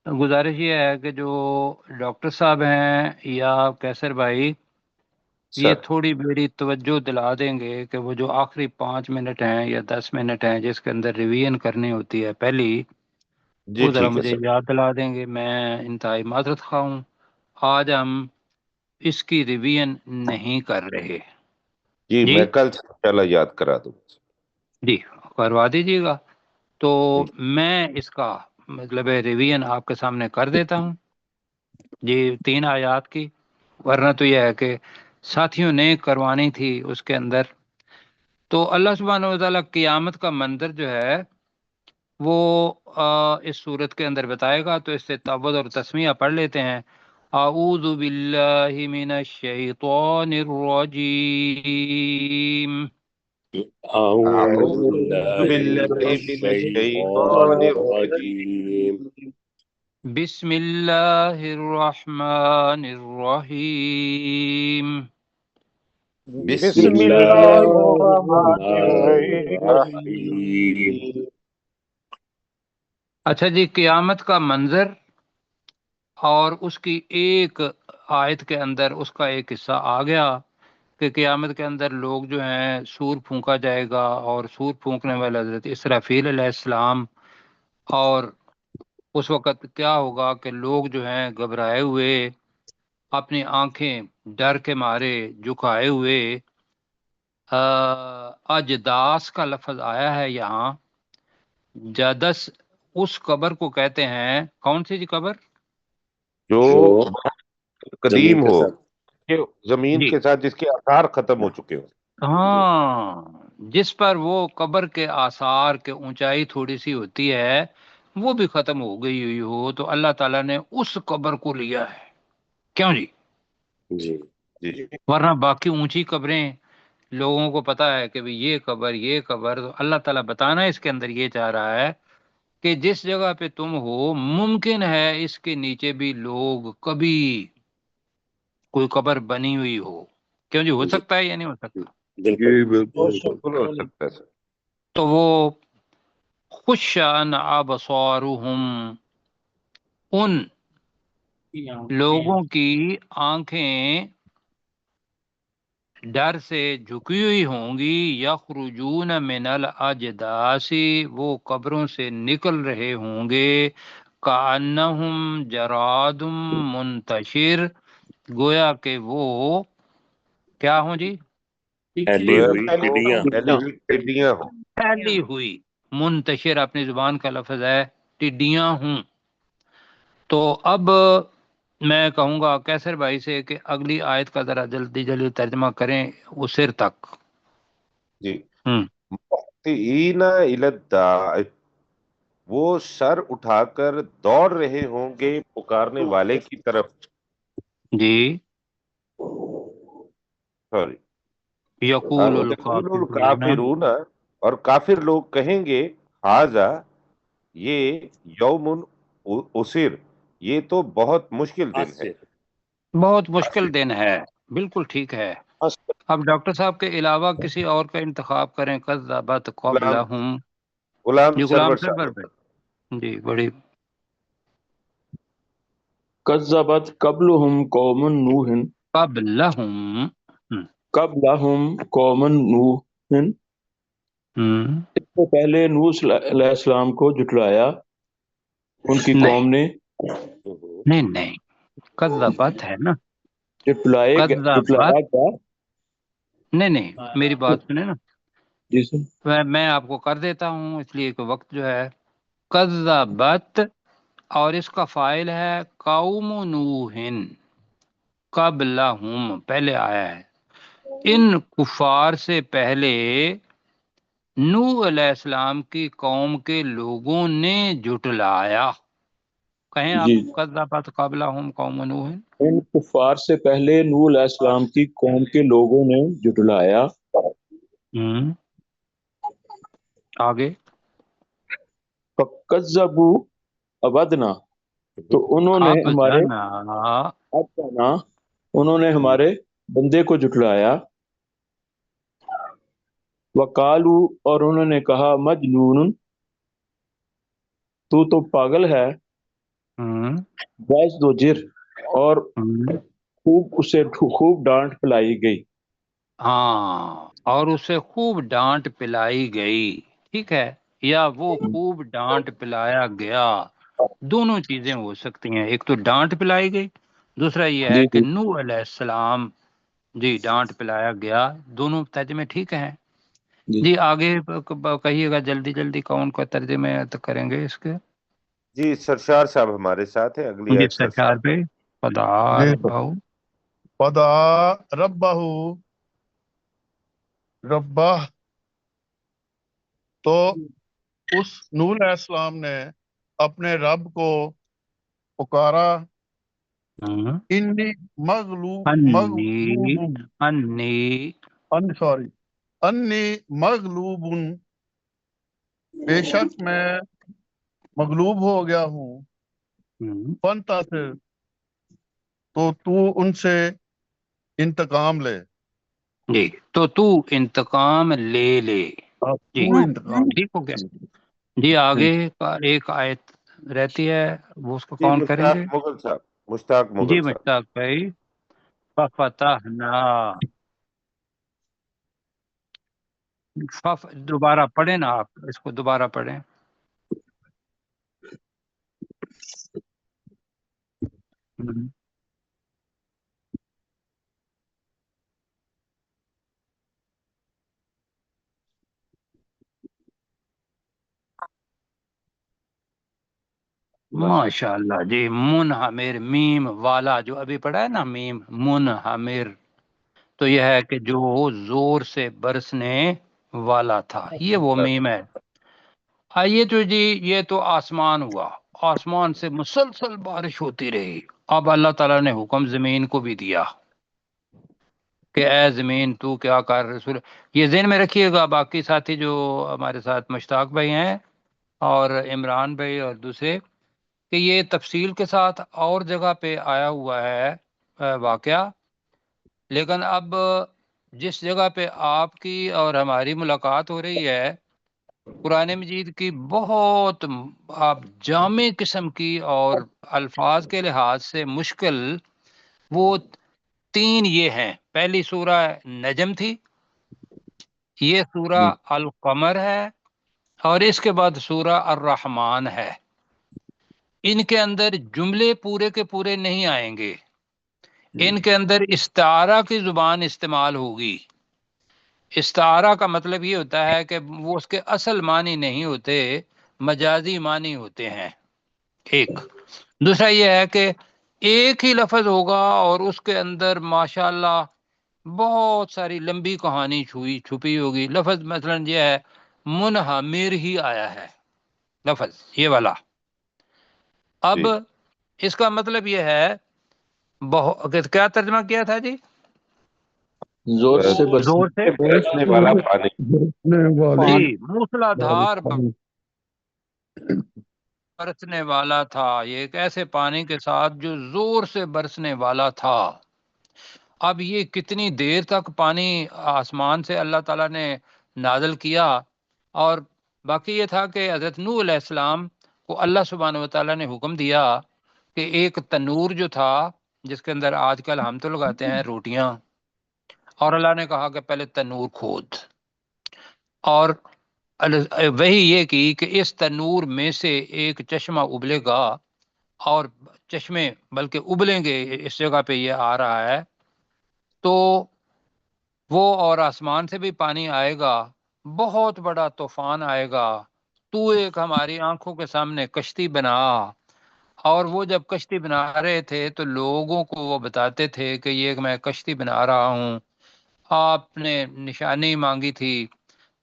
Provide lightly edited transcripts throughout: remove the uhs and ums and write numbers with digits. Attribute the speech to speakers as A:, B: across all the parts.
A: گزارش یہ ہے کہ جو ڈاکٹر صاحب ہیں یا کیسر بھائی، یہ
B: سر
A: تھوڑی میری توجہ دلا دیں گے کہ وہ جو آخری 5 منٹ ہیں یا 10 منٹ ہیں جس کے اندر ریویژن کرنی ہوتی ہے پہلی،
B: جی
A: وہ ذرا
B: ٹھیک ہے
A: مجھے
B: سر.
A: یاد دلا دیں گے. میں انتہائی معذرت خواہ ہوں، آج ہم اس کی ریویژن نہیں کر رہے.
B: جی
A: جی
B: میں کل سے انشاءاللہ یاد کرا دوں.
A: جی، کروا دیجیے گا. تو
B: جی
A: میں اس کا مطلب ریویژن آپ کے سامنے کر دیتا ہوں جی، 3 آیات کی. ورنہ تو یہ ہے کہ ساتھیوں نے کروانی تھی اس کے اندر. تو اللہ سبحانہ و تعالیٰ قیامت کا منظر جو ہے وہ اس صورت کے اندر بتائے گا. تو اس سے تعوذ اور تسمیہ پڑھ لیتے ہیں. اعوذ باللہ من الشیطان الرجیم،
C: أعوذ
B: اعوذ
C: بالله من
B: باللہ من
C: الشيطان
B: الشیطان
C: الرجيم.
A: بسم اللہ الرحمن الرحیم.
B: بسم
C: بسم
B: اللہ
C: الله الرحمن
B: الرحمن
C: الرحيم.
B: الرحیم.
A: اچھا جی، قیامت کا منظر اور اس کی ایک آیت کے اندر اس کا ایک حصہ آ گیا کہ قیامت کے اندر لوگ جو ہیں سور پھونکا جائے گا، اور سور پھونکنے والے حضرت اسرافیل علیہ السلام. اور اس وقت کیا ہوگا کہ لوگ جو ہیں گھبرائے ہوئے، اپنی آنکھیں ڈر کے مارے جھکائے ہوئے. اجداس کا لفظ آیا ہے یہاں. جدس اس قبر کو کہتے ہیں. کون سی جی قبر؟
B: جو
C: جو زمین
B: قدیم
C: کے
B: ہو،
C: ساتھ.
B: کہ زمین
A: جی
B: کے ساتھ جس کے آثار ختم ہو چکے ہو.
A: ہاں، جس پر وہ قبر کے آثار کے اونچائی تھوڑی سی ہوتی ہے وہ بھی ختم ہو گئی ہوئی ہو، تو اللہ تعالیٰ نے اس قبر کو لیا ہے. کیوں جی؟
C: جی
B: جی
A: ورنہ باقی اونچی قبریں لوگوں کو پتا ہے کہ بھی یہ قبر یہ قبر. تو اللہ تعالیٰ بتانا اس کے اندر یہ چاہ رہا ہے کہ جس جگہ پہ تم ہو ممکن ہے اس کے نیچے بھی لوگ کبھی کوئی قبر بنی ہوئی ہو. کیوں جی؟ ہو
C: جی
A: سکتا ہے یا نہیں ہو سکتا؟
C: بالکل.
B: بالکل ہو سکتا ہے سر.
A: تو وہ خش عن ابصارهم، ان لوگوں کی آنکھیں ڈر سے جھکی ہوئی ہوں گی. یخرجون من الاجداث، وہ قبروں سے نکل رہے ہوں گے. کأنہم جراد منتشر، گویا کہ وہ کیا ہوں جی؟
C: پھیلی
B: گویا
C: ہوئی
B: کہ وہ
C: ٹڈیاں.
B: پھیلی ہوئی ٹڈیاں ہوں.
A: پھیلی ہوئی. منتشر اپنی زبان کا لفظ ہے، ٹڈیاں ہوں. تو اب میں کہوں گا کیسر بھائی سے کہ اگلی آیت کا ذرا جلدی جلدی ترجمہ کریں اسر تک.
B: جی.
A: ہوں
B: مہطعین الی الداع، وہ سر اٹھا کر دوڑ رہے ہوں گے پکارنے والے کی طرف.
A: جی.
B: سوری.
A: یقول
B: یقول
A: الکافرون،
B: الکافرون، اور کافر لوگ کہیں گے، حاذا، یہ یوم اسر، یہ تو بہت مشکل دن ہے.
C: عصر.
A: بہت مشکل دن ہے. بالکل ٹھیک ہے.
C: عصر.
A: اب ڈاکٹر صاحب کے علاوہ کسی اور کا انتخاب کریں. کذبت
B: غلام
A: قبلہم.
B: غلام
A: جی غلام
B: سرور
A: سرور
B: صاحب.
A: بھائی، جی بڑی.
D: کذبت قبلہم قوم نوح
A: قبلہم.
D: قبلہم قوم نوح، اس سے پہلے نوح علیہ السلام کو جھٹلایا ان کی
A: نہیں
D: قوم نے.
A: نہیں نہیں، قذبت ہے نا. قذبت،
D: جھٹلایا کیا؟
A: نہیں نہیں، میری بات سنیں نا.
D: جی سر.
A: میں آپ کو کر دیتا ہوں اس لیے کہ وقت جو ہے. قذبت، اور اس کا فاعل ہے قوم نوح. قبلہم پہلے آیا ہے. ان کفار سے پہلے نوح علیہ السلام کی قوم کے لوگوں نے جھٹلایا. کہیں آپ
D: جی،
A: قذبت قبلہم قوم نوح.
D: ان کفار سے پہلے نوح علیہ السلام کی قوم کے لوگوں نے جھٹلایا.
A: آگے.
D: فَكَذَّبُوا عَبَدْنَا، تو انہوں نے ہمارے
A: عبدنا،
D: عبدنا، انہوں نے ہمارے بندے کو جھٹلایا. وَقَالُوا، اور انہوں نے کہا، مجنون، تو پاگل ہے.
A: ہوں
D: بس دوجر، اور
A: ہوں
D: خوب ڈانٹ پلائی گئی۔
A: ہاں، اور اسے خوب ڈانٹ پلائی گئی، ٹھیک ہے، یا وہ خوب ڈانٹ پلایا گیا، دونوں چیزیں ہو سکتی ہیں، ایک تو ڈانٹ پلائی گئی، دوسرا یہ
D: جی
A: ہے کہ
D: جی
A: نوح علیہ السلام جی ڈانٹ پلایا گیا، دونوں ترجمے ٹھیک ہیں۔
D: جی
A: جی آگے کہیے گا جلدی جلدی، کون کا ترجمے کریں گے اس کے؟
B: جی سرشار صاحب ہمارے ساتھ ہیں، اگلی
A: جی
B: آیت
A: سرکار
B: سرشار۔
A: پہ خدا
E: جی
A: ربہو
E: فدعا ربہ، تو اس نوح علیہ السلام نے اپنے رب کو پکارا،
A: ہوں،
E: انی مغلوب
A: انی
E: مغلوب
A: انی
E: سوری انی مغلوب، بے شک میں مغلوب ہو گیا ہوں،
A: ہوں،
E: فانتصر، تو ان سے انتقام لے،
A: جی تو انتقام لے لے،
E: اب
A: جی
E: تو انتقام
A: ٹھیک ہو گیا۔ جی آگے کا ایک آیت رہتی ہے، وہ اس کو
B: جی
A: کون کریں
B: مشتاق
A: گے؟
B: مغل صاحب، مشتاق
A: جی
B: مغل صاحب۔
A: مشتاق بھائی، ففتحنا، دوبارہ پڑھیں نا آپ، اس کو دوبارہ پڑھیں۔ ہوں، ماشاء اللہ جی، منہمر، میم والا جو ابھی پڑھا ہے نا، میم منہمر، تو یہ ہے کہ جو زور سے برسنے والا تھا، یہ وہ میم ہے۔ آئیے تو جی، یہ تو آسمان ہوا، آسمان سے مسلسل بارش ہوتی رہی، اب اللہ تعالیٰ نے حکم زمین کو بھی دیا کہ اے زمین تو کیا کر رسول، یہ ذہن میں رکھیے گا، باقی ساتھی جو ہمارے ساتھ مشتاق بھائی ہیں اور عمران بھائی اور دوسرے، کہ یہ تفصیل کے ساتھ اور جگہ پہ آیا ہوا ہے واقعہ، لیکن اب جس جگہ پہ آپ کی اور ہماری ملاقات ہو رہی ہے، قرآن مجید کی بہت آپ جامع قسم کی اور الفاظ کے لحاظ سے مشکل وہ تین یہ ہیں، پہلی سورہ نجم تھی، یہ سورہ القمر ہے، اور اس کے بعد سورہ الرحمن ہے۔ ان کے اندر جملے پورے کے پورے نہیں آئیں گے، ان کے اندر استعارہ کی زبان استعمال ہوگی۔ استعارہ کا مطلب یہ ہوتا ہے کہ وہ اس کے اصل معنی نہیں ہوتے، مجازی معنی ہوتے ہیں، ایک۔ دوسرا یہ ہے کہ ایک ہی لفظ ہوگا اور اس کے اندر ماشاءاللہ بہت ساری لمبی کہانی چھپی ہوگی۔ لفظ مثلا یہ ہے منہمر ہی آیا ہے لفظ یہ والا، اب
B: جی
A: اس کا مطلب یہ ہے کیا ترجمہ کیا تھا جی؟
D: زور سے
A: زور سے
B: برسنے والا پانی۔
E: برسنے والی
A: جی موسلا دھار
E: پانی۔
A: برسنے والا تھا، یہ ایک ایسے پانی کے ساتھ جو زور سے برسنے والا تھا۔ اب یہ کتنی دیر تک پانی آسمان سے اللہ تعالیٰ نے نازل کیا، اور باقی یہ تھا کہ حضرت نوح علیہ السلام کو اللہ سبحانہ و تعالیٰ نے حکم دیا کہ ایک تنور جو تھا، جس کے اندر آج کل ہم تو لگاتے ہیں روٹیاں، اور اللہ نے کہا کہ پہلے تنور کھود، اور وہی یہ کی کہ اس تنور میں سے ایک چشمہ ابلے گا، اور چشمے بلکہ ابلیں گے، اس جگہ پہ یہ آ رہا ہے، تو وہ اور آسمان سے بھی پانی آئے گا، بہت بڑا طوفان آئے گا، تو ایک ہماری آنکھوں کے سامنے کشتی بنا۔ اور وہ جب کشتی بنا رہے تھے تو لوگوں کو وہ بتاتے تھے کہ یہ میں کشتی بنا رہا ہوں، آپ نے نشانی مانگی تھی،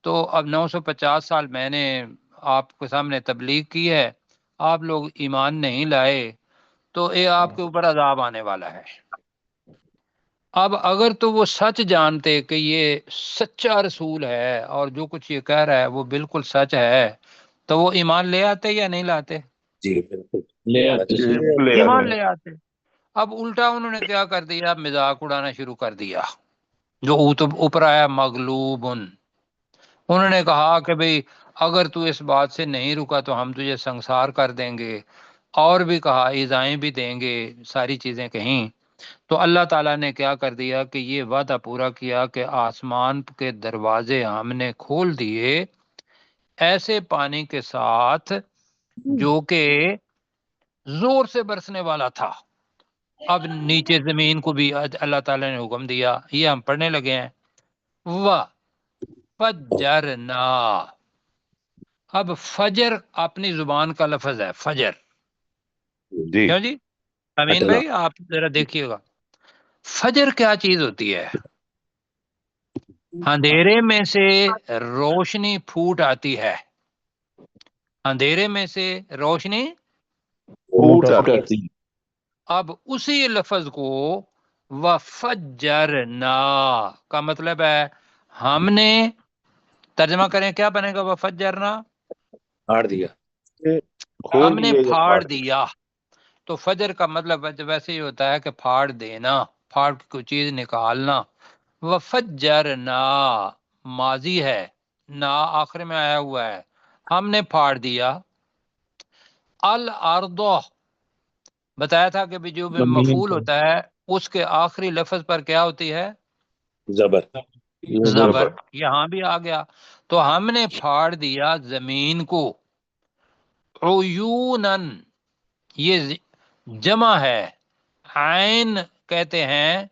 A: تو اب 950 سال میں نے آپ کے سامنے تبلیغ کی ہے، آپ لوگ ایمان نہیں لائے، تو یہ آپ کے اوپر عذاب آنے والا ہے۔ اب اگر تو وہ سچ جانتے کہ یہ سچا رسول ہے اور جو کچھ یہ کہہ رہا ہے وہ بالکل سچ ہے، تو وہ ایمان لے آتے یا نہیں لاتے؟
C: جی بالکل
D: لے آتے
E: جی
B: لے
A: ایمان
B: آتے۔
A: لے آتے۔ اب الٹا انہوں نے کیا کر دیا، مذاق اڑانا شروع کر دیا، جو اوپر آیا مغلوب، انہوں نے کہا کہ بھئی اگر تو اس بات سے نہیں رکا تو ہم تجھے سنسار کر دیں گے، اور بھی کہا ایذائیں بھی دیں گے، ساری چیزیں کہیں، تو اللہ تعالیٰ نے کیا کر دیا کہ یہ وعدہ پورا کیا کہ آسمان کے دروازے ہم نے کھول دیے ایسے پانی کے ساتھ جو کہ زور سے برسنے والا تھا۔ اب نیچے زمین کو بھی اللہ تعالیٰ نے حکم دیا، یہ ہم پڑھنے لگے ہیں، فجرنا۔ اب فجر اپنی زبان کا لفظ ہے، فجر،
B: جی
A: کیوں جی امین
C: اٹلا۔
A: بھائی آپ ذرا دیکھیے گا، فجر کیا چیز ہوتی ہے؟ اندھیرے میں سے روشنی پھوٹ آتی ہے، اندھیرے میں سے روشنی۔
B: پھوٹ آتی
D: آتی ہے۔
A: اب اسی لفظ کو وفجرنا کا مطلب ہے ہم نے، ترجمہ کریں کیا بنے گا وفجرنا؟
C: پھاڑ دیا۔
B: کھول
A: ہم نے
B: دیے یا
A: پھاڑ
B: پھاڑ
A: دیا۔ تو فجر کا مطلب ویسے ہی ہوتا ہے کہ پھاڑ دینا، پھاڑ کے کوئی چیز نکالنا۔ وفجرنا ماضی ہے، نا آخر میں آیا ہوا ہے، ہم نے پھاڑ دیا۔ الارض بتایا تھا کہ بھی جو بھی
D: زمین
A: مفعول
D: پر
A: ہوتا ہے اس کے آخری لفظ پر کیا ہوتی ہے؟
C: زبر۔
A: زبر۔ یہاں بھی آ گیا، تو ہم نے پھاڑ دیا زمین کو، عیونن یہ جمع ہے، عین کہتے ہیں،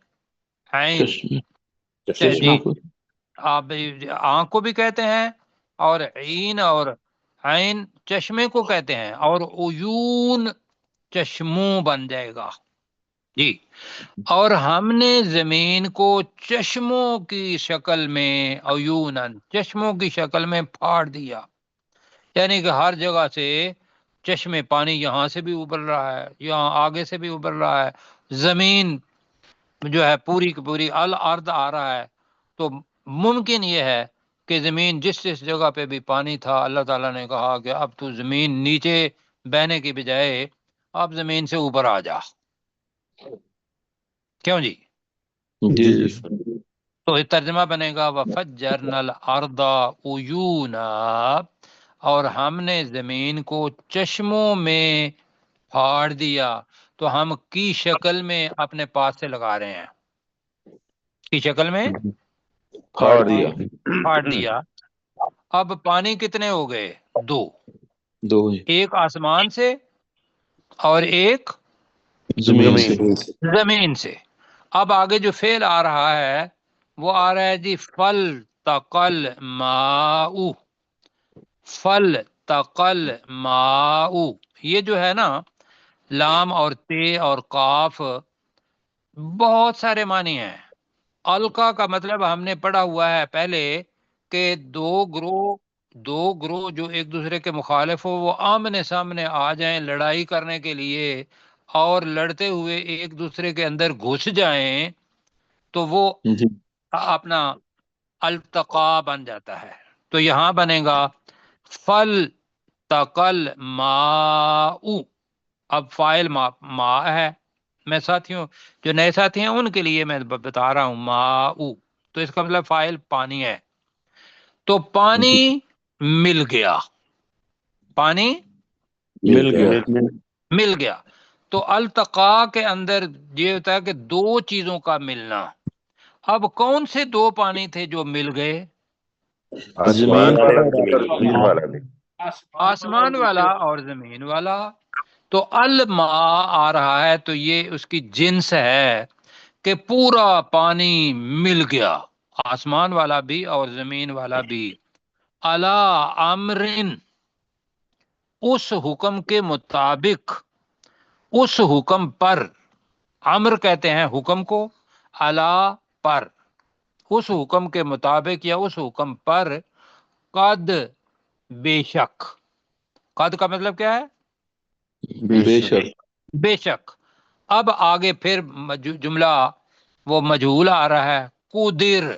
A: عین
D: چشمے
C: چشمے
A: جی
D: کو
A: آپ آنکھ کو بھی کہتے ہیں، اور عین اور عین چشمے کو کہتے ہیں، اور عیون چشموں بن جائے گا جی۔ اور ہم نے زمین کو چشموں کی شکل میں، عیونن چشموں کی شکل میں پھاڑ دیا، یعنی کہ ہر جگہ سے چشمے پانی یہاں سے بھی ابل رہا ہے، یہاں آگے سے بھی ابل رہا ہے، زمین جو ہے پوری کی پوری الارض آ رہا ہے۔ تو ممکن یہ ہے کہ زمین جس جگہ پہ بھی پانی تھا اللہ تعالیٰ نے کہا کہ اب تو زمین نیچے بہنے کی بجائے اب زمین سے اوپر آ جا، کیوں جی؟
D: جی
A: تو یہ ترجمہ بنے گا وَفَجَّرْنَا الْأَرْضَ عُيُونًا، اور ہم نے زمین کو چشموں میں پھاڑ دیا۔ تو ہم کی شکل میں اپنے پاس سے لگا رہے ہیں، کی شکل میں
D: پھاڑ دیا
A: پھاڑ دیا۔ اب پانی کتنے ہو گئے؟ دو،
D: دو
A: ایک آسمان سے اور ایک
D: زمین سے
A: زمین سے۔ اب آگے جو فعل آ رہا ہے وہ آ رہا ہے جی فل تقل ماء، فل تقل ماء، یہ جو ہے نا لام اور تے اور قاف بہت سارے معنی ہیں۔ القا کا مطلب ہم نے پڑھا ہوا ہے پہلے کہ دو گروہ جو ایک دوسرے کے مخالف ہو وہ آمنے سامنے آ جائیں لڑائی کرنے کے لیے، اور لڑتے ہوئے ایک دوسرے کے اندر گھس جائیں، تو وہ
D: جی
A: اپنا التقا بن جاتا ہے۔ تو یہاں بنے گا فل تقل ماء، اب فائل ما ہے، میں ساتھیوں جو نئے ساتھی ہیں ان کے لیے میں بتا رہا ہوں ماء، تو اس کا مطلب فائل پانی ہے۔ تو پانی مل گیا، پانی
D: مل گیا
A: مل گیا۔ تو التقا کے اندر یہ ہوتا ہے کہ دو چیزوں کا ملنا۔ اب کون سے دو پانی تھے جو مل گئے؟
B: آسمان
D: زمین
B: والا
C: اور
B: بھی اور زمین والا بھی۔
A: آسمان والا اور زمین والا۔ تو الماء آ رہا ہے تو یہ اس کی جنس ہے کہ پورا پانی مل گیا، آسمان والا بھی اور زمین والا بھی، علی امرن اس حکم کے مطابق، اس حکم پر، امر کہتے ہیں حکم کو، علی پر، اس حکم کے مطابق یا اس حکم پر، قد بے شک، قد کا مطلب کیا ہے؟
D: بے شک
A: بے شک۔ اب آگے پھر جملہ وہ مجہول آ رہا ہے، قدر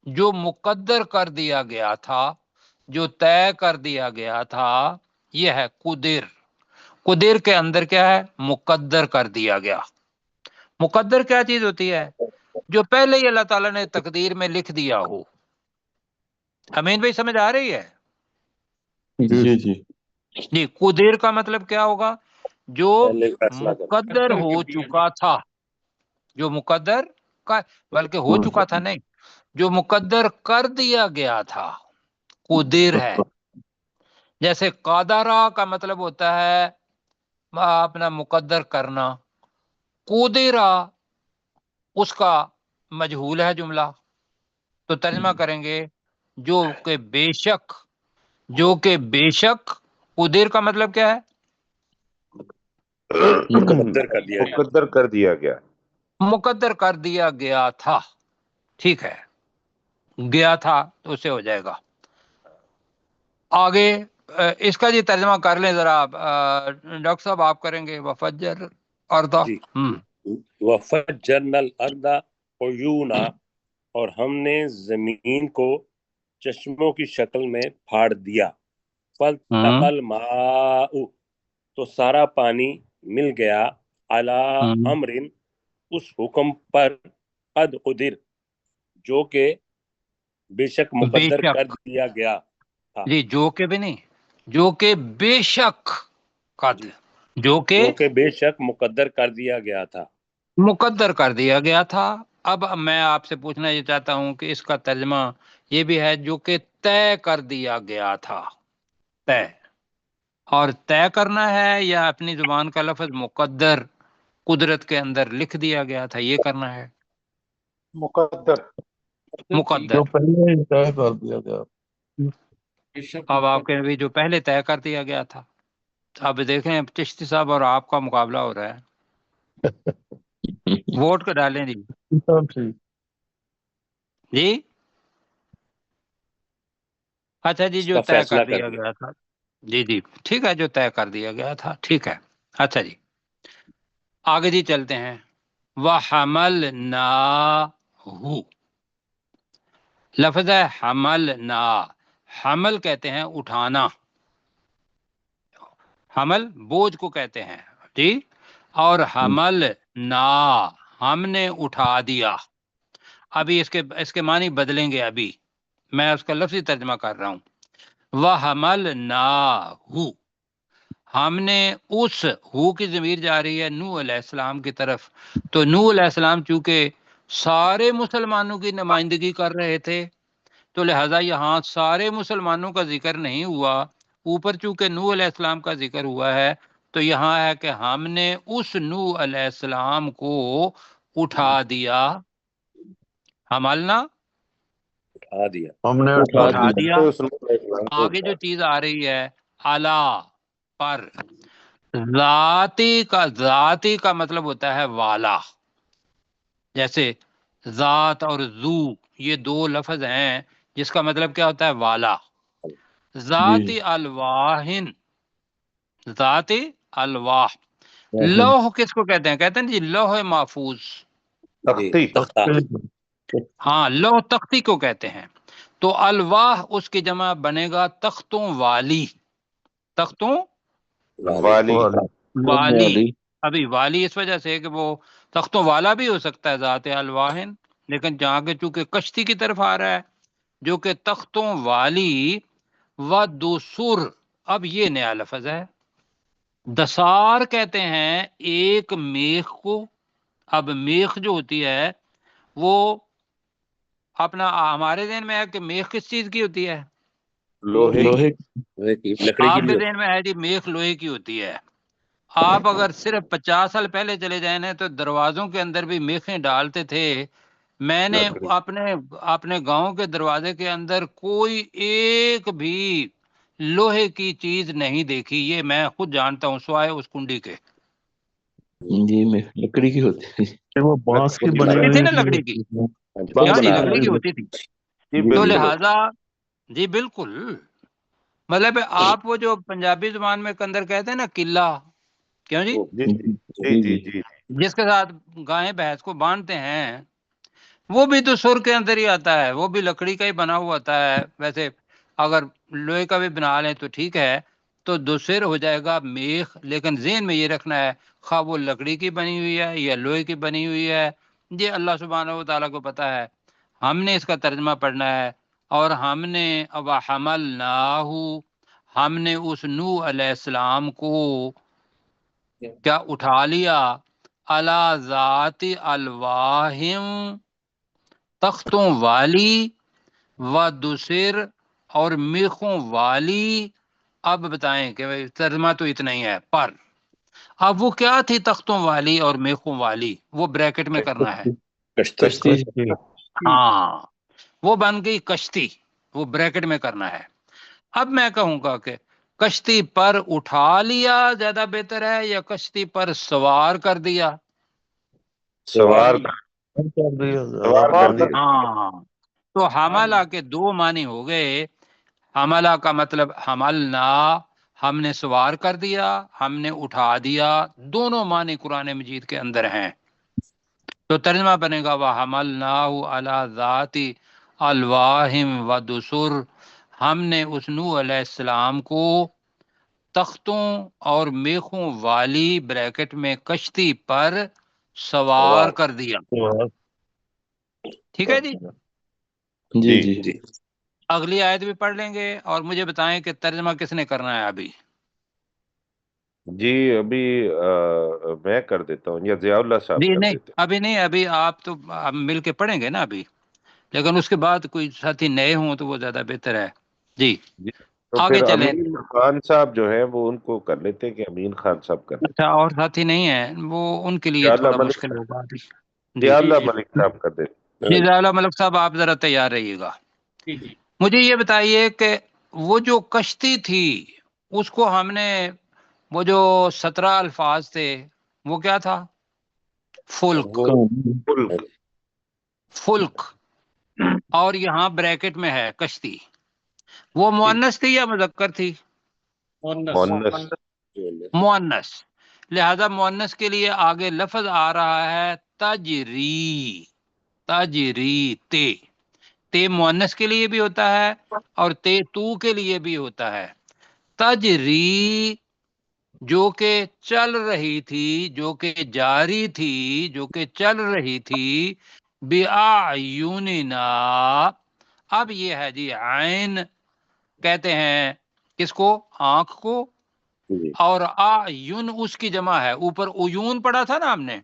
A: جو مقدر کر دیا گیا تھا، جو طے کر دیا گیا تھا، یہ ہے قدر۔ قدر کے اندر کیا ہے؟ مقدر کر دیا گیا۔ مقدر کیا چیز ہوتی ہے؟ جو پہلے ہی اللہ تعالیٰ نے تقدیر میں لکھ دیا ہو۔ امین بھائی سمجھ آ رہی ہے؟
D: جی
A: جی قدیر کا مطلب کیا ہوگا؟ جو
C: پہلے فیصلہ کر
A: مقدر ہو چکا تھا، جو مقدر کا بلکہ ہو چکا تھا نہیں، جو مقدر کر دیا گیا تھا قدیر ہے۔ جیسے قادرہ کا مطلب ہوتا ہے اپنا مقدر کرنا، قدرہ اس کا مجہول ہے جملہ، تو ترجمہ کریں گے جو کہ بے شک، جو کہ بے شک۔ قدیر کا مطلب کیا ہے؟
C: مقدر کر دیا گیا،
B: مقدر کر دیا گیا۔
A: مقدر کر دیا گیا تھا، ٹھیک ہے، گیا تھا تو اس سے ہو جائے گا۔ آگے اس کا جی ترجمہ کر لیں ذرا آپ، ڈاکٹر صاحب آپ کریں گے۔ وفجر اردا،
C: جی وفجرنا الارض عیونا، اور ہم نے زمین کو چشموں کی شکل میں پھاڑ دیا، فالتقى الماء، تو سارا پانی مل گیا، علی امر، اس حکم پر، قد قدر، جو کہ بے شک
A: بے
C: مقدر کر
A: شک،
C: دیا گیا تھا،
A: جی جو کہ بھی نہیں، جو کہ بے شک قد،
C: جی
A: جو کہ
C: جو کہ بے شک مقدر کر دیا گیا تھا۔
A: مقدر کر دیا گیا تھا۔ اب میں آپ سے پوچھنا یہ چاہتا ہوں کہ اس کا ترجمہ یہ بھی ہے جو کہ طے کر دیا گیا تھا، طے، اور طے کرنا ہے یا اپنی زبان کا لفظ مقدر قدرت کے اندر لکھ دیا گیا تھا، یہ کرنا ہے
B: مقدر
A: مقدر۔
D: جو پہلے ہی طے کر دیا گیا۔
A: اب آپ کے نبی جو پہلے طے کر دیا گیا تھا، اب دیکھیں چشتی صاحب اور آپ کا مقابلہ ہو رہا ہے، ووٹ کو ڈالیں جی۔
D: ٹھیک۔
A: جی اچھا جی،
C: اس
A: جو
C: کا
A: طے
C: فیصلہ
A: کر
C: کر
A: دیا
C: دیا۔
A: گیا تھا، جی جی ٹھیک ہے، جو طے کر دیا گیا تھا، ٹھیک ہے۔ اچھا جی آگے جی چلتے ہیں۔ وَحَمَلْنَاهُ، لفظ ہے حملنا، حمل کہتے ہیں اٹھانا، حمل بوجھ کو کہتے ہیں جی، اور حمل نا ہم نے اٹھا دیا۔ ابھی اس کے معنی بدلیں گے، ابھی میں اس کا لفظی ترجمہ کر رہا ہوں۔ وَحَمَلْنَاهُ، ہم نے اس، ہو کی ضمیر جا رہی ہے نوح علیہ السلام کی طرف، تو نوح علیہ السلام چونکہ سارے مسلمانوں کی نمائندگی کر رہے تھے، تو لہذا یہاں سارے مسلمانوں کا ذکر نہیں ہوا، اوپر چونکہ نوح علیہ السلام کا ذکر ہوا ہے، تو یہاں ہے کہ ہم نے اس نوح علیہ السلام کو اٹھا دیا، حملنا
C: اٹھا دیا،
D: ہم نے
A: اٹھا دیا۔
B: اس نے
A: آگے جو چیز آ رہی ہے اعلی پر، ذاتی کا مطلب ہوتا ہے والا، جیسے ذات اور ذو یہ دو لفظ ہیں جس کا مطلب کیا ہوتا ہے والا۔ ذاتی الواحن، ذاتی الواح، لوح کس کو کہتے ہیں؟ کہتے ہیں جی لوح محفوظ،
C: جی
B: تختی
C: تختہ،
A: ہاں لوح تختی کو کہتے ہیں۔ تو الواح اس کی جمع بنے گا تختوں والی، تختوں
B: والی
A: والی۔ ابھی والی اس وجہ سے کہ وہ تختوں والا بھی ہو سکتا ہے ذات الواحن، لیکن جہاں کے چونکہ کشتی کی طرف آ رہا ہے جو کہ تختوں والی، و دوسر، اب یہ نیا لفظ ہے، دسار کہتے ہیں ایک میخ کو۔ اب میخ جو ہوتی ہے وہ اپنا ہمارے ذہن میں ہے کہ میخ کس چیز کی ہوتی ہے؟
B: لوہے
D: لوہے
C: لکڑی
A: آپ
C: کی
A: کے
C: بھی
A: ذہن میں ہے جی میخ لوہے کی ہوتی ہے۔ آپ اگر صرف 50 سال پہلے چلے جائیں نا تو دروازوں کے اندر بھی میخیں ڈالتے تھے۔ میں نے
C: لکڑی،
A: اپنے گاؤں کے دروازے کے اندر کوئی ایک بھی لوہے کی چیز نہیں دیکھی، یہ میں خود جانتا ہوں، سوائے اس کنڈی کے۔
D: جی میں لکڑی کی ہوتی ہے، وہ بانس کی
C: خود
D: بنی
A: ہوتی
C: بنایا،
A: تھی
D: ہوئی
A: نا
D: تھی۔
A: لکڑی کی،
C: ہاں جی،
A: کیا
C: خود
A: جی
C: بنایا
A: لکڑی
C: ہوا،
A: کی ہوتی تھی۔
B: جی
A: تو
B: بالکل
A: لہذا جی بالکل، مطلب آپ وہ جو پنجابی زبان میں کندر کہتے ہیں نا قلعہ، کیوں جی،
B: جی جی جی جی
A: جس کے ساتھ گائے بھینس کو باندھتے ہیں، وہ بھی تو سر کے اندر ہی آتا ہے، وہ بھی لکڑی کا ہی بنا ہوا ہوتا ہے۔ ویسے اگر لوہے کا بھی بنا لیں تو ٹھیک ہے، تو دوسر ہو جائے گا میخ، لیکن ذہن میں یہ رکھنا ہے خواہ وہ لکڑی کی بنی ہوئی ہے یا لوہے کی بنی ہوئی ہے، یہ اللہ سبحانہ و تعالیٰ کو پتہ ہے۔ ہم نے اس کا ترجمہ پڑھنا ہے، اور ہم نے وَحَمَلْنَاهُ، ہم نے اس نوح علیہ السلام کو کیا اٹھا لیا، علی ذات الواہم، تختوں والی، و دسر، اور میخوں والی۔ اب بتائیں کہ ترجمہ تو اتنا ہی ہے، پر اب وہ کیا تھی تختوں والی اور میخوں والی؟ وہ بریکٹ میں کرنا ہے،
C: کشتی
A: ہاں وہ بن گئی کشتی، وہ بریکٹ میں کرنا ہے۔ اب میں کہوں گا کہ کشتی پر اٹھا لیا زیادہ بہتر ہے یا کشتی پر سوار کر دیا؟
B: سوار
D: سوار کر دیا۔
A: ہاں، تو حملہ کے دو معنی ہو گئے۔ حملہ کا مطلب حملنا، ہم نے سوار کر دیا، ہم نے اٹھا دیا، دونوں معنی قرآن مجید کے اندر ہیں۔ تو ترجمہ بنے گا وَحَمَلْنَاهُ عَلَى ذَاتِ الْوَاحٍ وَدُسُرٍ، ہم نے اس نوح علیہ السلام کو تختوں اور میخوں والی بریکٹ میں کشتی پر سوار کر دیا۔ ٹھیک ہے جی،
D: جی جی
C: جی
A: اگلی آیت بھی پڑھ لیں گے اور مجھے بتائیں کہ ترجمہ کس نے کرنا ہے ابھی؟
B: جی ابھی میں کر دیتا ہوں یا ضیاء اللہ صاحب
A: جی
B: کر
A: نہیں،
B: دیتے ہیں؟
A: ابھی نہیں، ابھی آپ تو مل کے پڑھیں گے نا ابھی، لیکن اس کے بعد کوئی ساتھی نئے ہوں تو وہ زیادہ بہتر ہے۔ جی
B: جی تو
A: آگے
B: پھر
A: چلیں۔
B: امین خان صاحب جو ہیں وہ ان کو کر لیتے ہیں کہ امین خان صاحب کر لیتے
A: اچھا، اور ساتھی نہیں ہیں، وہ ان کے
B: ہیں؟
A: لیے
B: ضیاء
A: تھوڑا
B: اللہ ملک
A: مشکل ہوگا ابھی۔ جی
B: ضیاء اللہ ملک صاحب کر دیتے ہیں۔
A: جی ضیاء ملک صاحب، آپ ذرا تیار رہیے گا۔ مجھے یہ بتائیے کہ وہ جو کشتی تھی اس کو ہم نے، وہ جو 17 الفاظ تھے وہ کیا تھا؟ فلک،
B: وہ ملک
A: فلک، اور یہاں بریکٹ میں ہے کشتی، وہ مؤنث تھی یا مذکر تھی؟
B: مؤنث
A: مؤنث، لہذا مؤنث کے لیے آگے لفظ آ رہا ہے تجری، تجری، تے مؤنث کے لیے بھی ہوتا ہے اور تے تو کے لیے بھی ہوتا ہے۔ تجری جو کہ چل رہی تھی، جو کہ جاری تھی، جو کہ چل رہی تھی، بِأَعْيُنِنَا، اب یہ ہے جی عین کہتے ہیں کس کو؟ آنکھ کو، اور اعین اس کی جمع ہے، اوپر عیون پڑھا تھا نا ہم نے،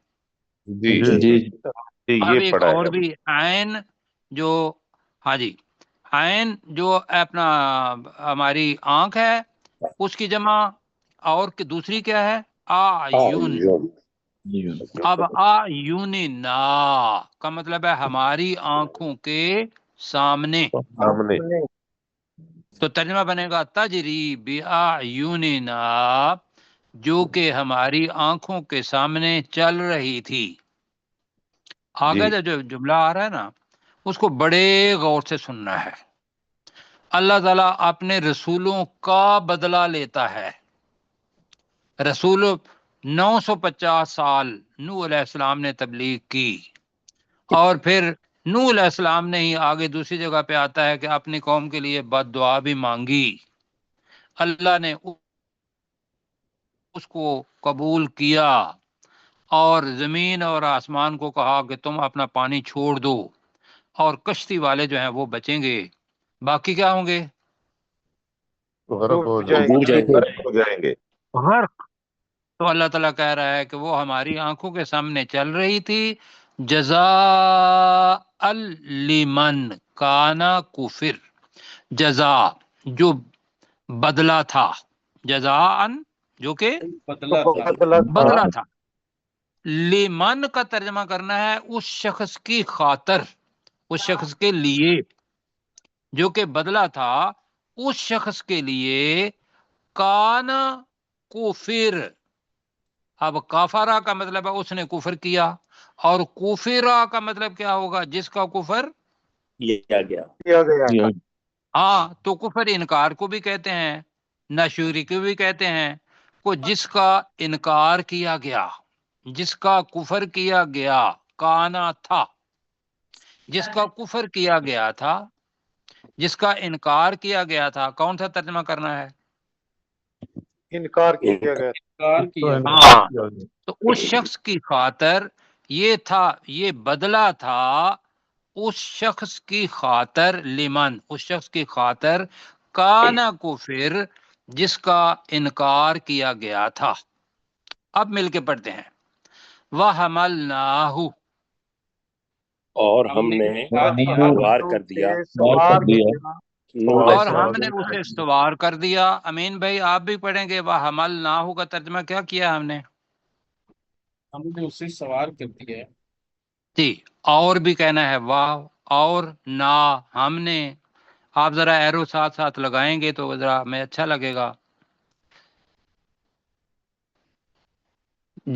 B: جی
D: جی
B: جی
A: اب
B: یہ
A: ایک
B: پڑھا
A: اور
B: ہے
A: بھی عین جو، ہاں جی، عین جو اپنا ہماری آنکھ ہے اس کی جمع، اور دوسری کیا ہے؟ اعین۔ اب اعیننا کا مطلب ہے ہماری آنکھوں کے سامنے،
B: سامنے۔
A: تو ترجمہ بنے گا تجری بِأَعْيُنِنَا، جو کہ ہماری آنکھوں کے سامنے چل رہی تھی۔ آگے
B: جی
A: جو جملہ آ رہا ہے نا اس کو بڑے غور سے سننا ہے۔ اللہ تعالیٰ اپنے رسولوں کا بدلہ لیتا ہے۔ رسول 950 سال نوح علیہ السلام نے تبلیغ کی، اور پھر نوح علیہ السلام نے ہی آگے دوسری جگہ پہ آتا ہے کہ اپنی قوم کے لیے بد دعا بھی مانگی، اللہ نے اس کو قبول کیا، اور زمین اور آسمان کو کہا کہ تم اپنا پانی چھوڑ دو، اور کشتی والے جو ہیں وہ بچیں گے، باقی کیا ہوں گے؟
B: ڈوب جائیں گے۔
A: غرق۔ تو اللہ تعالیٰ کہہ رہا ہے کہ وہ ہماری آنکھوں کے سامنے چل رہی تھی، جزاء لمن کانا کفر، جزا جو بدلہ تھا، جزاء جو کہ بدلہ تھا، لمن کا ترجمہ کرنا ہے اس شخص کی خاطر، اس شخص کے لیے، جو کہ بدلہ تھا اس شخص کے لیے، کان کفر۔ اب کافرہ کا مطلب ہے اس نے کفر کیا، اور کفرہ کا مطلب کیا ہوگا؟ جس کا کفر
C: کیا گیا۔
A: ہاں، تو کفر انکار کو بھی کہتے ہیں، ناشکری کو بھی کہتے ہیں، کو جس کا انکار کیا گیا، جس کا کفر کیا گیا، کانا تھا، جس کا کفر کیا گیا تھا، جس کا انکار کیا گیا تھا۔ کون سا ترجمہ کرنا ہے؟
B: انکار کیا گیا۔
A: ہاں، تو اس شخص کی خاطر یہ تھا، یہ بدلہ تھا اس شخص کی خاطر، لمن اس شخص کی خاطر، کانا کفر جس کا انکار کیا گیا تھا. اب مل کے پڑھتے ہیں. وَحَمَلْنَاهُ،
C: اور ہم نے سوار کر دیا نوح علیہ
A: اور
C: السلام
A: ہم نے اسے سوار کر دیا. امین بھائی آپ بھی پڑھیں گے. وَحَمَلْنَاهُ کا ترجمہ کیا کیا ہم نے؟
F: ہم نے اسے سوار کر دیا ہے.
A: جی، اور بھی کہنا ہے واہ، اور نہ ہم نے. آپ ذرا ایرو ساتھ ساتھ لگائیں گے تو ذرا ہمیں اچھا لگے گا.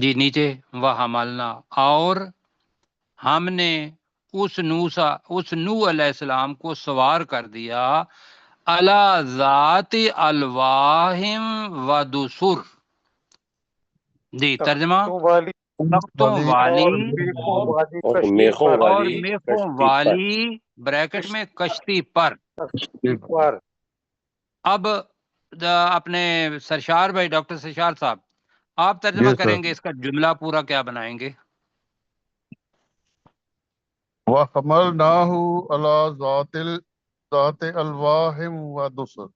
A: جی نیچے وَحَمَلْنَا، اور ہم نے اس نوح علیہ السلام کو سوار کر دیا علی ذات الواح و دسر. جی ترجمہ تختوں والی
C: اور میخوں
A: اور
C: والی
A: میخوں
C: کشتی پر.
A: والی بریکٹ میں کشتی پر. اب اپنے سرشار بھائی، ڈاکٹر سرشار صاحب، آپ ترجمہ
E: جی سر.
A: کریں گے، اس کا جملہ پورا کیا بنائیں گے؟
E: وَحَمَلْنَاهُ عَلَى ذَاتِ الْوَاحٍ وَدُسُرٍ،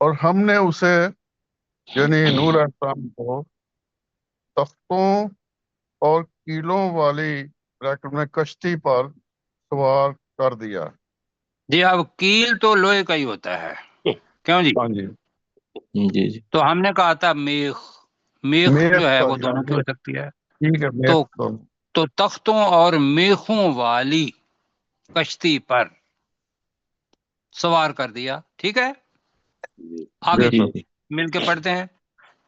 E: اور ہم نے اسے یعنی نوح علیہ السلام کو تختوں اور کیلوں والی بریکٹ میں کشتی پر سوار کر دیا.
A: جی اب کیل تو لوہے کا ہی ہوتا ہے، کیوں جی؟
E: ہاں جی.
D: جی جی
A: تو ہم نے کہا تھا میخ
E: میخ
A: جو ہے
E: کا
A: وہ دونوں کی ہو سکتی ہے.
E: ٹھیک ہے.
A: تو
E: میخ کا
A: تو تختوں اور میخوں والی کشتی پر سوار کر دیا. ٹھیک ہے، آگے
E: جی سر.
A: مل کے پڑھتے ہیں.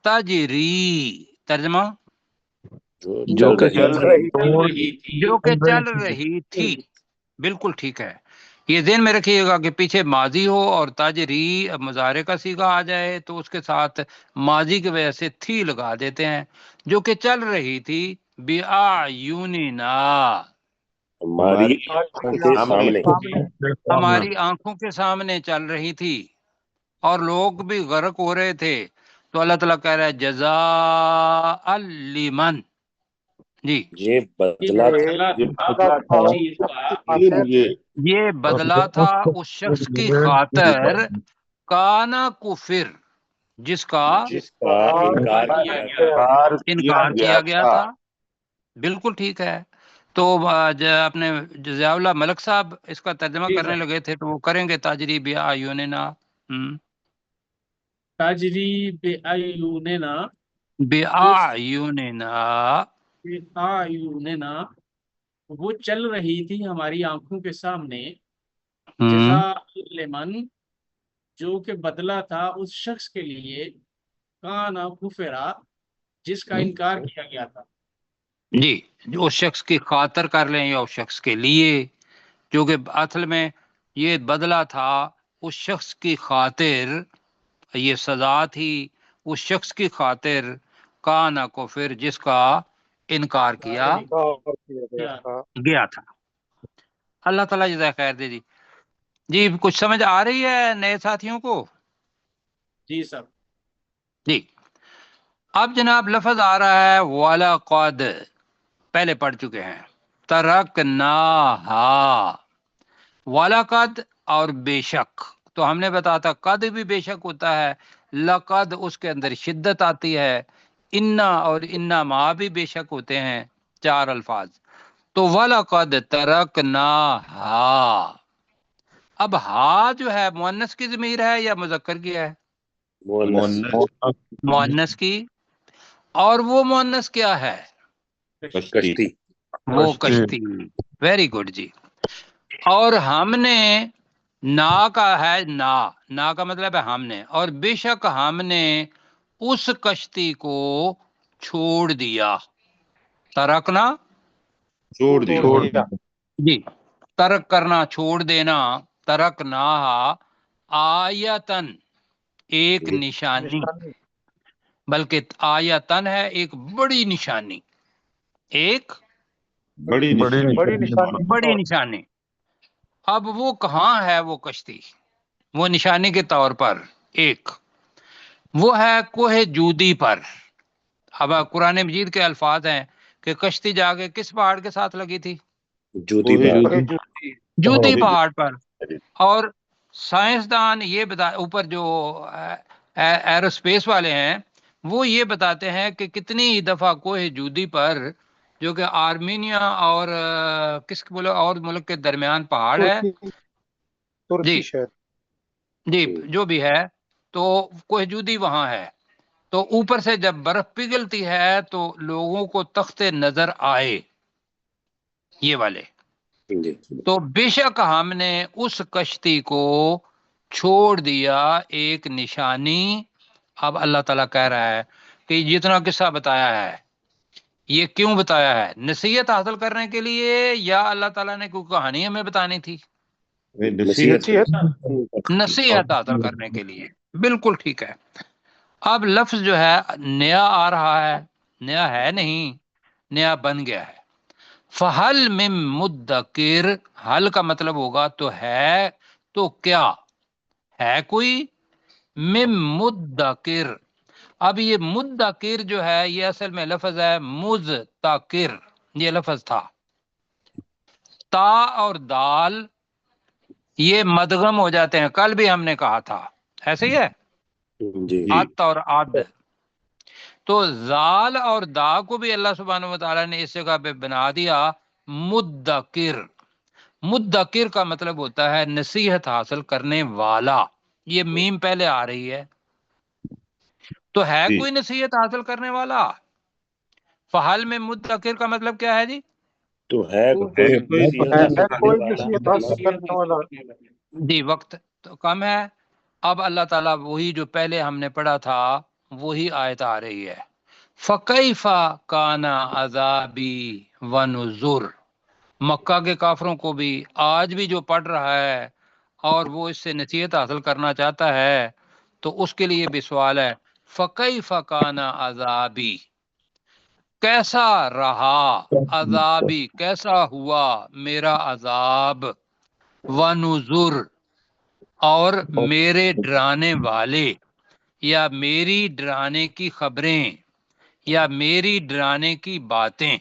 A: تجری، ترجمہ
C: جو چل رہی
A: جو کہ چل رہی تھی. بالکل ٹھیک ہے. یہ ذہن میں رکھیے گا کہ پیچھے ماضی ہو اور تجری مضارع کا صیغہ آ جائے تو اس کے ساتھ ماضی کی وجہ سے تھی لگا دیتے ہیں. جو کہ چل رہی تھی بِأَعْيُنِنَا،
C: ہماری آنکھوں کے سامنے.
A: ہماری آنکھوں کے سامنے چل رہی تھی اور لوگ بھی غرق ہو رہے تھے. تو اللہ تعالیٰ کہہ رہا ہے جزاء لمن. جی
C: یہ بدلا
A: یہ بدلہ تھا اس شخص کی خاطر کانا کفر، جس کا
C: جس کا انکار کیا گیا.
A: انکار کیا گیا تھا. بالکل ٹھیک ہے. تو اپنے ضیاء اللہ ملک صاحب اس کا ترجمہ کرنے لگے تھے تو وہ کریں گے. تاجری بِأَعْيُنِنَا،
F: تجری بِأَعْيُنِنَا،
A: بِأَعْيُنِنَا،
F: بِأَعْيُنِنَا، وہ چل رہی تھی ہماری آنکھوں کے سامنے.
A: ہم،
F: جزاء لمن، جو کہ بدلہ تھا اس شخص کے لیے کانا کفرا، جس کا انکار کیا گیا تھا.
A: جی اس شخص کی خاطر کر لیں یا اس شخص کے لیے، جو کہ اصل میں یہ بدلہ تھا اس شخص کی خاطر، یہ سزا تھی اس شخص کی خاطر کانا کفر، جس کا انکار کیا گیا تھا. اللہ تعالیٰ جزائے خیر دے. جی کچھ سمجھ آ رہی ہے نئے ساتھیوں کو؟
F: جی سر.
A: جی اب جناب لفظ آ رہا ہے وَلَقَدْ، پہلے پڑھ چکے ہیں. تَرَكْنَاهَا، وَلَقَدْ اور بے شک. تو ہم نے بتایا تھا قد بھی بے شک ہوتا ہے، لقد اس کے اندر شدت آتی ہے، انا اور انا ما بھی بے شک ہوتے ہیں، 4 الفاظ. تو وَلَقَدْ تَرَكْنَاهَا. اب ہا جو ہے مؤنث کی ضمیر ہے یا مذکر کی ہے؟ مؤنث کی. اور وہ مؤنث کیا ہے؟
C: کشتی.
A: وہ کشتی. ویری گڈ جی. اور ہم نے نا کا ہے، نا کا مطلب ہے ہم نے، اور بے شک ہم نے اس کشتی کو چھوڑ دیا. ترکنا،
B: چھوڑ دیا.
A: جی ترک کرنا، چھوڑ دینا. ترکنا آیتن، ایک نشانی، بلکہ آیتن ہے ایک بڑی نشانی، ایک بڑی نشانی. اب وہ کہاں ہے وہ کشتی؟ وہ نشانی کے طور پر ایک وہ ہے کوہ جودی پر. اب قرآن مجید کے الفاظ ہیں کہ کشتی جا کے کس پہاڑ کے ساتھ لگی تھی؟ جودی پہاڑ پر. اور سائنسدان یہ بتا، اوپر جو ایروسپیس والے ہیں، وہ یہ بتاتے ہیں کہ کتنی دفعہ کوہ جودی پر، جو کہ آرمینیا اور کس بولے اور ملک کے درمیان پہاڑ ہے، جی جی جو بھی ہے، تو کوہ جودی وہاں ہے، تو اوپر سے جب برف پگھلتی ہے تو لوگوں کو تختے نظر آئے یہ والے، تو بے شک ہم نے اس کشتی کو چھوڑ دیا ایک نشانی۔ اب اللہ تعالیٰ کہہ رہا ہے کہ جتنا قصہ بتایا ہے یہ کیوں بتایا ہے؟ نصیحت حاصل کرنے کے لیے، یا اللہ تعالیٰ نے کوئی کہانی ہمیں بتانی تھی؟ نصیحت حاصل کرنے کے لیے، بالکل ٹھیک ہے۔ اب لفظ جو ہے نیا آ رہا ہے، نیا ہے نہیں، نیا بن گیا ہے۔ فہل من مدکر، حل کا مطلب ہوگا تو ہے، تو کیا ہے کوئی من مدکر۔ اب یہ مدکر جو ہے یہ اصل میں لفظ ہے مذتکر، یہ لفظ تھا۔ تا اور دال یہ مدغم ہو جاتے ہیں، کل بھی ہم نے کہا تھا، ایسے ہی ہے، ات اور عد۔ تو زال اور دا کو بھی اللہ سبحانہ وتعالی نے اس جگہ پہ بنا دیا مدکر۔ مدکر کا مطلب ہوتا ہے نصیحت حاصل کرنے والا، یہ میم پہلے آ رہی ہے، تو ہے کوئی نصیحت حاصل کرنے والا؟ فحل میں مدکر کا مطلب کیا ہے جی؟
C: تو ہے
A: جی وقت تو کم ہے، اب اللہ تعالیٰ وہی جو پہلے ہم نے پڑھا تھا وہی آیت آ رہی ہے، فَكَيْفَ كَانَ عَذَابِي وَنُذُرْ۔ مکہ کے کافروں کو بھی آج بھی جو پڑھ رہا ہے اور وہ اس سے نصیحت حاصل کرنا چاہتا ہے تو اس کے لیے بھی سوال ہے، فَكَيْفَ كَانَ عَذَابِي، کیسا رہا، عذابی کیسا ہوا میرا عذاب، وَنُذُرْ اور میرے ڈرانے والے، یا میری ڈرانے کی خبریں، یا میری ڈرانے کی باتیں۔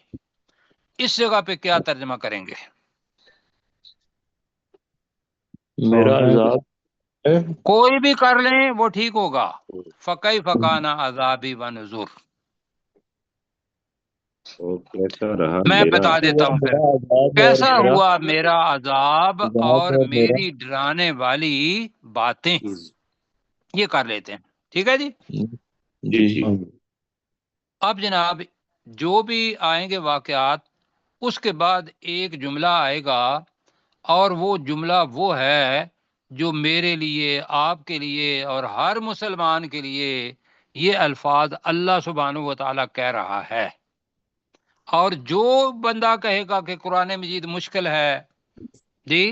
A: اس جگہ پہ کیا ترجمہ کریں گے؟
D: میرا عذاب
A: کوئی بھی کر لیں وہ ٹھیک ہوگا، فَكَيْفَ كَانَ عَذَابِي وَنُذُرْ۔ میں بتا دیتا ہوں پھر، کیسا ہوا میرا عذاب اور میری ڈرانے والی باتیں، یہ کر لیتے ہیں، ٹھیک ہے جی۔
D: جی
A: اب جناب جو بھی آئیں گے واقعات، اس کے بعد ایک جملہ آئے گا، اور وہ جملہ وہ ہے جو میرے لیے، آپ کے لیے اور ہر مسلمان کے لیے یہ الفاظ اللہ سبحانہ و تعالیٰ کہہ رہا ہے۔ اور جو بندہ کہے گا کہ قرآن مجید مشکل ہے، جی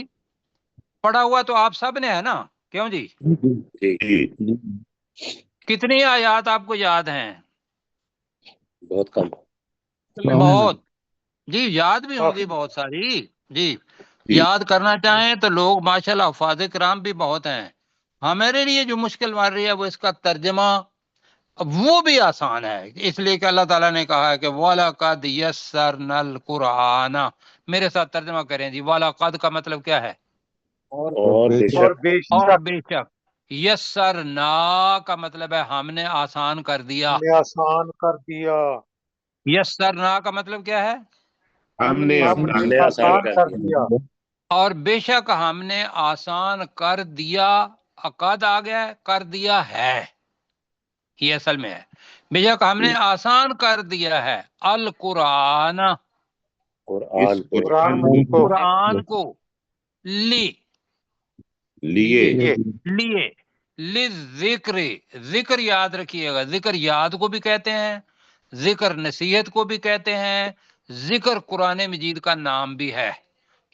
A: پڑھا ہوا تو آپ سب نے ہے نا، کیوں جی؟ کتنی آیات آپ کو یاد ہیں؟
C: بہت کم،
A: بہت، جی یاد بھی ہوں گی بہت ساری، جی یاد کرنا چاہیں تو لوگ ماشاءاللہ حفاظ کرام بھی بہت ہیں۔ ہمارے لیے جو مشکل مار رہی ہے وہ اس کا ترجمہ، وہ بھی آسان ہے، اس لیے کہ اللہ تعالیٰ نے کہا ہے کہ وَلَقَدْ يَسَّرْنَا الْقُرْآنَ۔ میرے ساتھ ترجمہ کریں جی، وَلَقَدْ کا مطلب کیا ہے؟
C: اور
A: بے شک۔ یسرنا کا مطلب ہے ہم نے آسان کر دیا، یسرنا کا مطلب کیا ہے؟
B: ہم نے
C: آسان کر دیا۔
A: اور بے شک ہم نے آسان کر دیا، قد آ گیا ہے، کر دیا ہے، یہ اصل میں ہے، بے شک ہم نے آسان کر دیا ہے، القرآن، قرآن کو، لیے لذکر، ذکر یاد رکھیے گا، ذکر یاد کو بھی کہتے ہیں، ذکر نصیحت کو بھی کہتے ہیں، ذکر قرآن مجید کا نام بھی ہے۔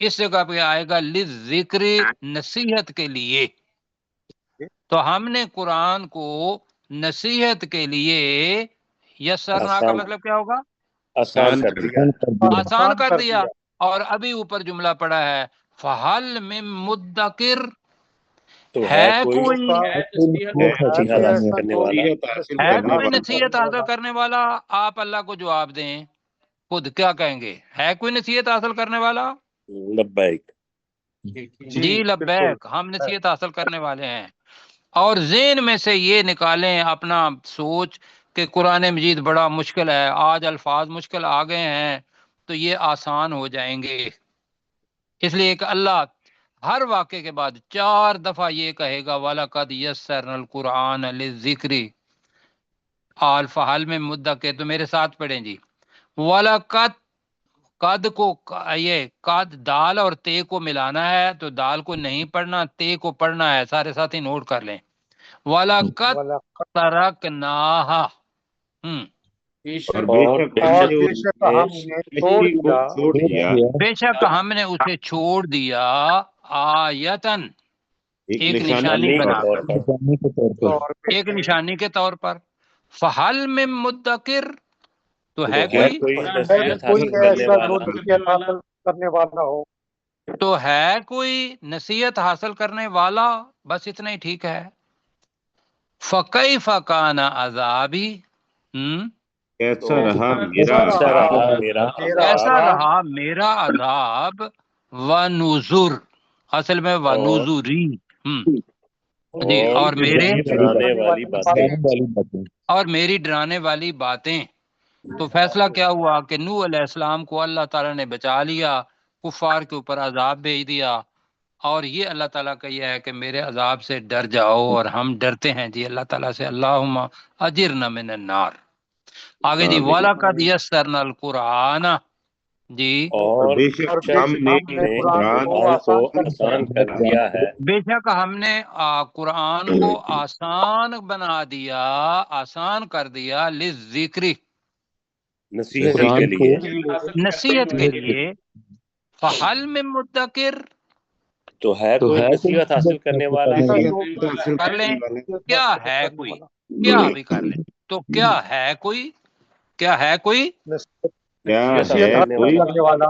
A: اس جگہ پہ آئے گا لذکر، نصیحت کے لیے، تو ہم نے قرآن کو نصیحت کے لیے، یسرنا کا مطلب کیا ہوگا؟
C: آسان کر دیا،
A: آسان کر دیا۔ اور ابھی اوپر جملہ پڑا ہے فَحَلْ مِن مُدَّکِرْ،
C: تو
A: ہے کوئی نصیحت حاصل کرنے والا؟ آپ اللہ کو جواب دیں، خود کیا کہیں گے؟ ہے کوئی نصیحت حاصل کرنے والا؟
C: لبیک،
A: جی لبیک، ہم نصیحت حاصل کرنے والے ہیں۔ اور ذہن میں سے یہ نکالیں اپنا سوچ کہ قرآن مجید بڑا مشکل ہے، آج الفاظ مشکل آ گئے ہیں تو یہ آسان ہو جائیں گے۔ اس لیے کہ اللہ ہر واقعے کے بعد 4 دفعہ یہ کہے گا وَلَقَدْ يَسَّرْنَا الْقُرْآنَ لِلذِّكْرِ فَهَلْ مِن مُدَّكِرٍ، تو میرے ساتھ پڑھیں جی۔ وَلَقَدْ، قد کو یہ قد دال اور تے کو ملانا ہے تو دال کو نہیں پڑھنا، تے کو پڑھنا ہے، سارے ساتھی نوٹ کر لیں۔ وَلَقَدْ تَرَكْنَاهَا،
B: اور
C: بے شک
B: بے
C: ہم
B: شک
C: نے
B: ہم نے اس کشتی کو چھوڑ دیا
A: بے شک ہم نے اسے چھوڑ دیا آیتن،
B: ایک
A: ایک
B: نشانی
A: نشانی
B: کے
A: بنا
B: طور
A: کر،
D: نشانی کے طور پر
A: ایک نشانی کے طور پر۔ فَهَلْ مِن مُدَّكِرٍ، تو ہے
C: ہے
A: کوئی،
C: کوئی نصیحت حاصل کرنے والا،
G: کرنے والا ہو،
A: تو ہے کوئی نصیحت حاصل کرنے والا، بس اتنا ہی ٹھیک ہے۔ فَكَيْفَ كَانَ عَذَابِي،
B: کیسا رہا میرا
C: کیسا رہا میرا
A: ایسا
C: عذاب
A: رہا میرا عذاب، وَنُذُرْ، اصل میں
C: اور
A: وَنُذُرِي، جی، اور میرے،
C: ڈرانے والی باتیں۔
D: والی باتیں۔
A: اور میری ڈرانے والی باتیں۔ تو فیصلہ کیا ہوا کہ نوح علیہ السلام کو اللہ تعالیٰ نے بچا لیا، کفار کے اوپر عذاب بھیج دیا، اور یہ اللہ تعالیٰ کا یہ ہے کہ میرے عذاب سے ڈر جاؤ، اور ہم ڈرتے ہیں جی اللہ تعالیٰ سے۔ اللہم اجرنا من النار۔ آگے جی،
B: آمین۔
A: وَلَقَدْ يَسَّرْنَا الْقُرْآنَ، جی،
C: اور
B: بے شک
C: بے
B: ہم
C: شک
B: نے
C: ہم نے
B: قرآن
C: قرآن کو آسان کر دیا ہے،
A: بے شک ہم نے قرآن کو آسان بنا دیا، آسان کر دیا، للذکر،
C: نصیحت
D: قرآن
C: کے لیے۔
A: نصیحت کے لیے۔ فَحَلْ مِن مُدَّکِرٍ،
C: تو ہے
D: تو
C: کوئی
D: ہے
C: نصیحت حاصل کرنے والا؟
A: کر لیں، کیا ہے کوئی، کیا بھی کر لیں، تو کیا ہے کوئی، کیا ہے کوئی
B: کیا
C: نصیحت
B: ہے
C: حاصل
B: کوئی
C: کرنے والا۔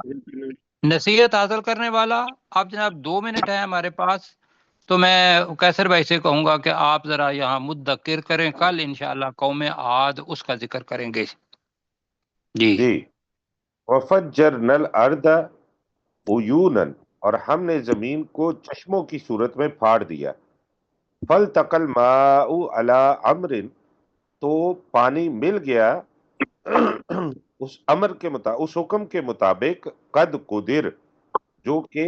A: نصیحت حاصل کرنے والا۔ اب جناب 2 منٹ ہے ہمارے پاس، تو میں کیسر بھائی سے کہوں گا کہ آپ ذرا یہاں مدکر کریں، کل انشاءاللہ قوم عاد اس کا ذکر کریں گے۔ جی،
B: جی، وفجرنا الارض عیونا، اور ہم نے زمین کو چشموں کی صورت میں پھاڑ دیا۔ فالتقى الماء على امر، تو پانی مل گیا اس امر کے مطابق، اس حکم کے مطابق، قد قدر، جو کہ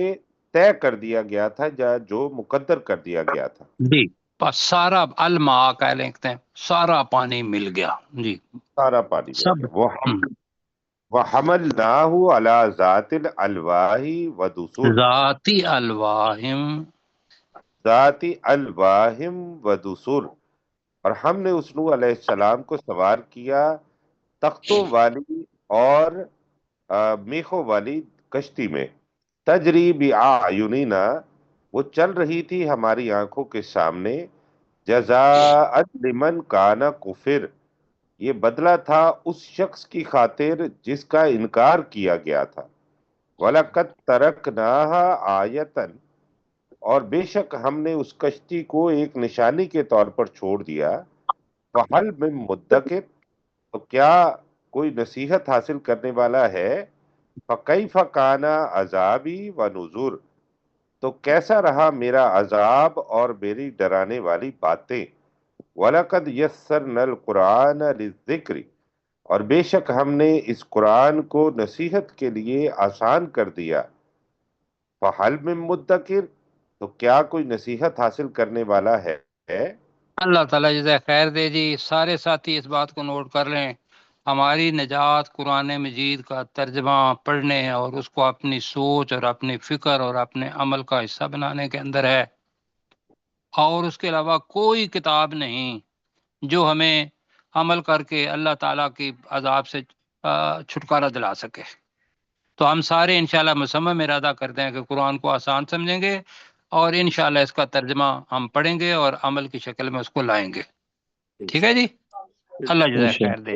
B: طے کر دیا گیا تھا، یا جو مقدر کر دیا گیا تھا۔
A: جی، بس سارا الماء کہہ لکھتے ہیں، سارا پانی مل گیا، جی،
B: سارا پانی مل
A: سب۔
B: گیا۔ وَحَمَلْنَاهُ عَلَى ذَاتِ الْأَلْوَاحِ وَدُسُرٍ،
A: ذاتی الواہم،
B: ذات الواہم ودسر، اور ہم نے اس نوح علیہ السلام کو سوار کیا تختوں والی اور میخوں والی کشتی میں۔ تجری بِأَعْیُنِنَا، وہ چل رہی تھی ہماری آنکھوں کے سامنے۔ جزاء لمن کان کفر، یہ بدلہ تھا اس شخص کی خاطر جس کا انکار کیا گیا تھا۔ وَلَقَدْ تَرَكْنَاهَا آیَةً، اور بے شک ہم نے اس کشتی کو ایک نشانی کے طور پر چھوڑ دیا۔ فَحَلْ مِن مُدَّکِرٍ، تو کیا کوئی نصیحت حاصل کرنے والا ہے؟ فَكَيْفَ كَانَ عَذَابِي وَنُذُرْ، تو کیسا رہا میرا عذاب اور میری ڈرانے والی باتیں۔ وَلَقَدْ يَسَّرْنَا الْقُرْآنَ لِلذِّكْرِ، اور بے شک ہم نے اس قرآن کو نصیحت کے لیے آسان کر دیا۔ فَحَلْ مِن مُدَّکِرٍ، تو کیا کوئی نصیحت حاصل کرنے والا ہے؟
A: اللہ تعالیٰ جزائے خیر دے جی۔ سارے ساتھی اس بات کو نوٹ کر لیں، ہماری نجات قرآن مجید کا ترجمہ پڑھنے اور اس کو اپنی سوچ اور اپنی فکر اور اپنے عمل کا حصہ بنانے کے اندر ہے، اور اس کے علاوہ کوئی کتاب نہیں جو ہمیں عمل کر کے اللہ تعالیٰ کی عذاب سے چھٹکارا دلا سکے۔ تو ہم سارے انشاءاللہ مصمم ارادہ کرتے ہیں کہ قرآن کو آسان سمجھیں گے، اور انشاءاللہ اس کا ترجمہ ہم پڑھیں گے اور عمل کی شکل میں اس کو لائیں گے۔ ٹھیک ہے جی، اللہ جزائے خیر دے۔